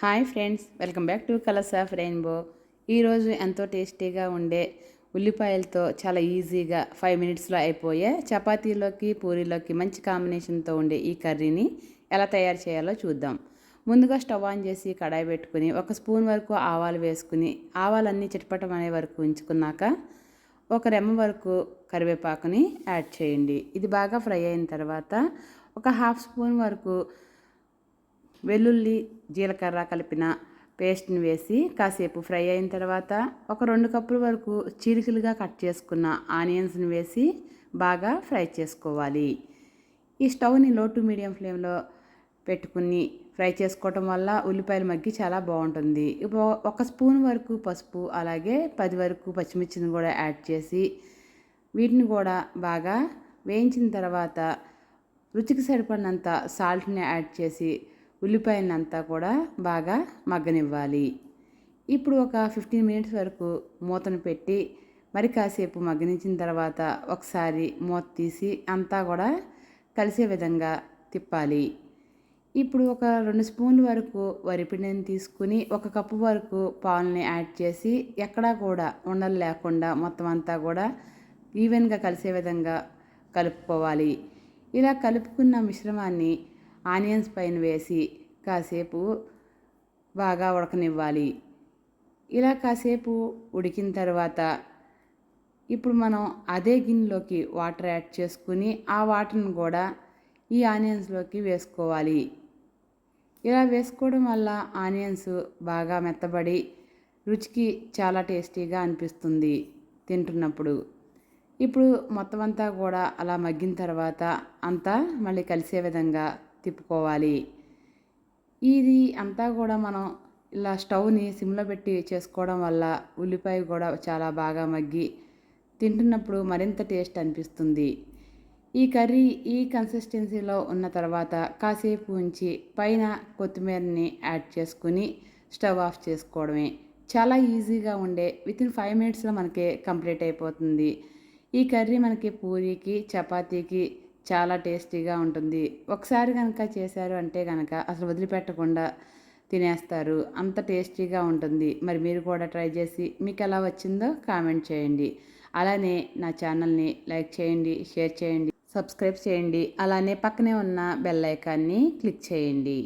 Hi friends, welcome back to colours of rainbow. ఈరోజు ఎంతో టేస్టీగా ఉండే ఉల్లిపాయలతో చాలా ఈజీగా 5 మినిట్స్లో అయిపోయే చపాతీలోకి పూరీలోకి మంచి కాంబినేషన్తో ఉండే ఈ కర్రీని ఎలా తయారు చేయాలో చూద్దాం. ముందుగా స్టవ్ ఆన్ చేసి కడాయి పెట్టుకుని 1 స్పూన్ వరకు ఆవాలు వేసుకుని ఆవాలన్నీ చిటపటమనే వరకు ఉంచుకున్నాక 1 రెమ్మ వరకు కరివేపాకుని యాడ్ చేయండి. ఇది బాగా ఫ్రై అయిన తర్వాత 1/2 స్పూన్ వరకు వెల్లుల్లి జీలకర్ర కలిపిన పేస్ట్ని వేసి కాసేపు ఫ్రై అయిన తర్వాత 2 కప్పుల వరకు చీలికలుగా కట్ చేసుకున్న ఆనియన్స్ని వేసి బాగా ఫ్రై చేసుకోవాలి. ఈ స్టవ్ని లో టు మీడియం ఫ్లేమ్లో పెట్టుకుని ఫ్రై చేసుకోవటం వల్ల ఉల్లిపాయలు మగ్గి చాలా బాగుంటుంది. ఇప్పుడు 1 స్పూన్ వరకు పసుపు అలాగే 10 వరకు పచ్చిమిర్చిని కూడా యాడ్ చేసి వీటిని కూడా బాగా వేయించిన తర్వాత రుచికి సరిపడినంత సాల్ట్ని యాడ్ చేసి ఉల్లిపాయనంతా కూడా బాగా మగ్గనివ్వాలి. ఇప్పుడు ఒక 15 మినిట్స్ వరకు మూతను పెట్టి మరి కాసేపు మగ్గనించిన తర్వాత ఒకసారి మూత తీసి అంతా కూడా కలిసే విధంగా తిప్పాలి. ఇప్పుడు ఒక 2 స్పూన్ల వరకు వరిపిండిని తీసుకుని 1 కప్పు వరకు పాలని యాడ్ చేసి ఎక్కడా కూడా ఉండలు లేకుండా మొత్తం అంతా కూడా ఈవెన్గా కలిసే విధంగా కలుపుకోవాలి. ఇలా కలుపుకున్న మిశ్రమాన్ని ఆనియన్స్ పైన వేసి కాసేపు బాగా ఉడకనివ్వాలి. ఇలా కాసేపు ఉడికిన తర్వాత ఇప్పుడు మనం అదే గిన్నెలోకి వాటర్ యాడ్ చేసుకుని ఆ వాటర్ని కూడా ఈ ఆనియన్స్లోకి వేసుకోవాలి. ఇలా వేసుకోవడం వల్ల ఆనియన్స్ బాగా మెత్తబడి రుచికి చాలా టేస్టీగా అనిపిస్తుంది తింటున్నప్పుడు. ఇప్పుడు మొత్తం అంతా కూడా అలా మగ్గిన తర్వాత అంతా మళ్ళీ కలిసే విధంగా తిప్పుకోవాలి. ఇది అంతా కూడా మనం ఇలా స్టవ్ని సిమ్లో పెట్టి చేసుకోవడం వల్ల ఉల్లిపాయ కూడా చాలా బాగా మగ్గి తింటున్నప్పుడు మరింత టేస్ట్ అనిపిస్తుంది. ఈ కర్రీ ఈ కన్సిస్టెన్సీలో ఉన్న తర్వాత కాసేపు ఉంచి పైన కొత్తిమీరని యాడ్ చేసుకుని స్టవ్ ఆఫ్ చేసుకోవడమే. చాలా ఈజీగా ఉండే వితిన్ 5 మినిట్స్లో మనకి కంప్లీట్ అయిపోతుంది. ఈ కర్రీ మనకి పూరీకి చపాతీకి చాలా టేస్టీగా ఉంటుంది. ఒకసారి కనుక చేశారు అంటే కనుక అసలు వదిలిపెట్టకుండా తినేస్తారు. అంత టేస్టీగా ఉంటుంది. మరి మీరు కూడా ట్రై చేసి మీకు ఎలా వచ్చిందో కామెంట్ చేయండి. అలానే నా ఛానల్ని లైక్ చేయండి, షేర్ చేయండి, సబ్స్క్రైబ్ చేయండి. అలానే పక్కనే ఉన్న బెల్ ఐకాన్ని క్లిక్ చేయండి.